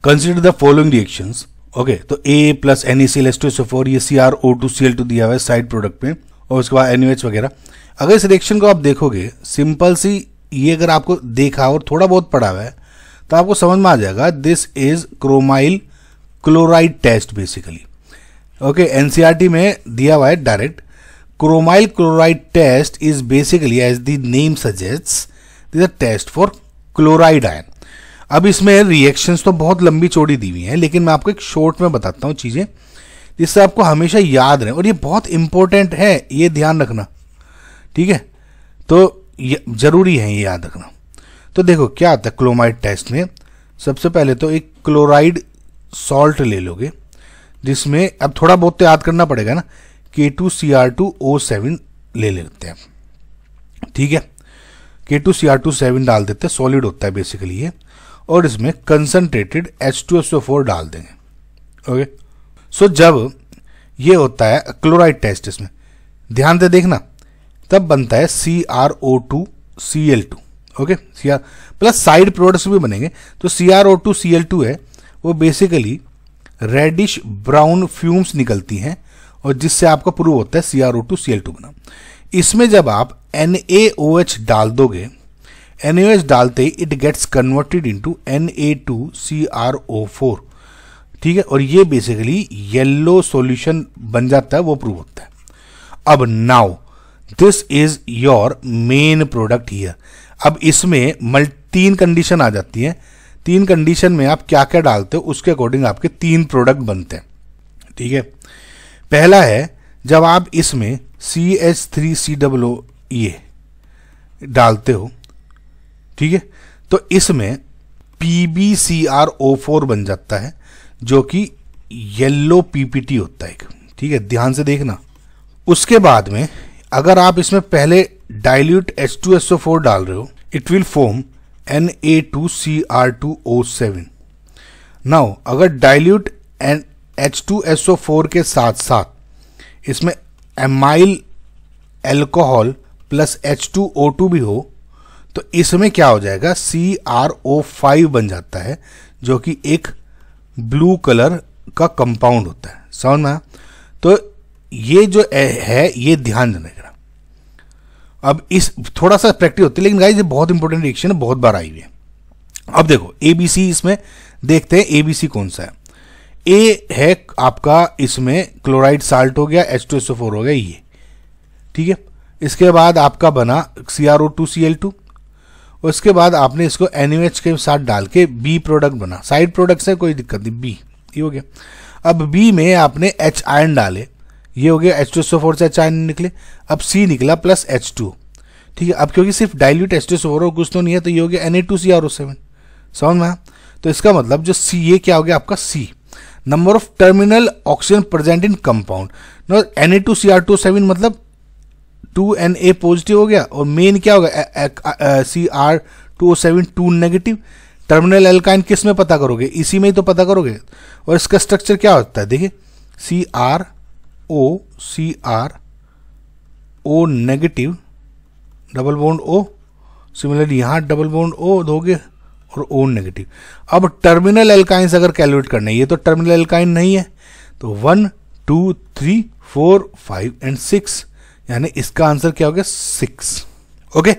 Consider the following reactions. Okay, तो A plus NaCl2SO4 ये CrO2Cl2 दिया हुआ है साइड प्रोडक्ट में, और उसके बाद NaOH वगैरह। अगर इस रिएक्शन को आप देखोगे, सिंपल सी ये अगर आपको देखा और थोड़ा बहुत पढ़ा हुआ है तो आपको समझ में आ जाएगा, this is chromyl chloride test basically. Okay, NCERT में दिया हुआ है direct, chromyl chloride test is basically as the name suggests this a test for chloride ion. अब इसमें रिएक्शंस तो बहुत लंबी चौड़ी दी हुई हैं, लेकिन मैं आपको एक शॉर्ट में बताता हूँ चीजें जिससे आपको हमेशा याद रहे, और ये बहुत इंपॉर्टेंट है, ये ध्यान रखना, ठीक है। तो ये जरूरी है ये याद रखना। तो देखो क्या आता है क्लोराइड टेस्ट में, सबसे पहले तो एक क्लोराइड सॉल्ट ले लोगे, जिसमें अब थोड़ा बहुत तो याद करना पड़ेगा ना, K2Cr2O7 ले लेते हैं, ठीक है। K2Cr2O7 डाल देते हैं, सॉलिड होता है बेसिकली ये, और इसमें कंसंट्रेटेड H2SO4 डाल देंगे। ओके, सो जब ये होता है क्लोराइड टेस्ट, इसमें ध्यान से देखना, तब बनता है CrO2Cl2। Okay, Cr plus side products भी बनेंगे। तो CrO2Cl2 है वो बेसिकली रेडिश ब्राउन फ्यूम्स निकलती हैं, और जिससे आपका प्रूव होता है CrO2Cl2 बना। इसमें जब आप NaOH डाल दोगे, NaOH डालते ही it gets converted into Na2CrO4, ठीक है, और ये बेसिकली येलो सॉल्यूशन बन जाता है, वो प्रूव होता है। अब now this is your main product here. अब इसमें 3 कंडीशन आ जाती हैं, 3 कंडीशन में आप क्या क्या डालते हो उसके अकॉर्डिंग आपके 3 प्रोडक्ट बनते हैं, ठीक है। पहला है जब आप इसमें CH3COO डालते हो, ठीक है, तो इसमें PbCrO4 बन जाता है, जो कि येलो PPT होता है, ठीक है, ध्यान से देखना। उसके बाद में अगर आप इसमें पहले डाइल्यूट H2SO4 डाल रहे हो, it will form Na2Cr2O7। Now अगर डाइल्यूट H2SO4 के साथ साथ इसमें एमाइल एल्कोहल प्लस H2O2 भी हो, तो इसमें क्या हो जाएगा, CrO5 बन जाता है, जो कि एक ब्लू कलर का कंपाउंड होता है। समझ में? तो ये जो है ये ध्यान रखना। अब इस थोड़ा सा प्रैक्टिस होती है, लेकिन गाइस ये बहुत इंपॉर्टेंट रिएक्शन है, बहुत बार आई हुई है। अब देखो ABC इसमें देखते हैं, ABC कौन सा है। A है आपका, इसमें क्लोराइड साल्ट हो गया, H2SO4 हो गया ये, ठीक है। इसके बाद आपका बना CrO2Cl2, उसके बाद आपने इसको NaOH के साथ डाल के B प्रोडक्ट बना, साइड प्रोडक्ट से कोई दिक्कत नहीं, B ये हो गया। अब B में आपने H आयन डाले, ये हो गया, H2SO4 से H आयन निकले, अब C निकला प्लस H2, ठीक है। अब क्योंकि सिर्फ डाइल्यूट H2SO4 और कुछ तो नहीं है, तो ये हो गया Na2CrO7। समझ में? तो इसका मतलब जो C, ये क्या हो गया आपका C, number of terminal oxygen present in compound. Na2Cr2O7 मतलब 2Na पॉजिटिव हो गया, और मेन क्या होगा Cr2O7 2 नेगेटिव। टर्मिनल एल्काइन किस में पता करोगे, इसी में ही तो पता करोगे। और इसका स्ट्रक्चर क्या होता है, देखिए CrO negative, double bond O, similarly यहां डबल बॉन्ड O दोगे और O नेगेटिव। अब टर्मिनल एल्काइंस अगर कैलकुलेट करना है, ये तो टर्मिनल एल्काइन नहीं है, तो 1 2 3 4 5 एंड 6, यानी इसका आंसर क्या हो गया 6। ओके।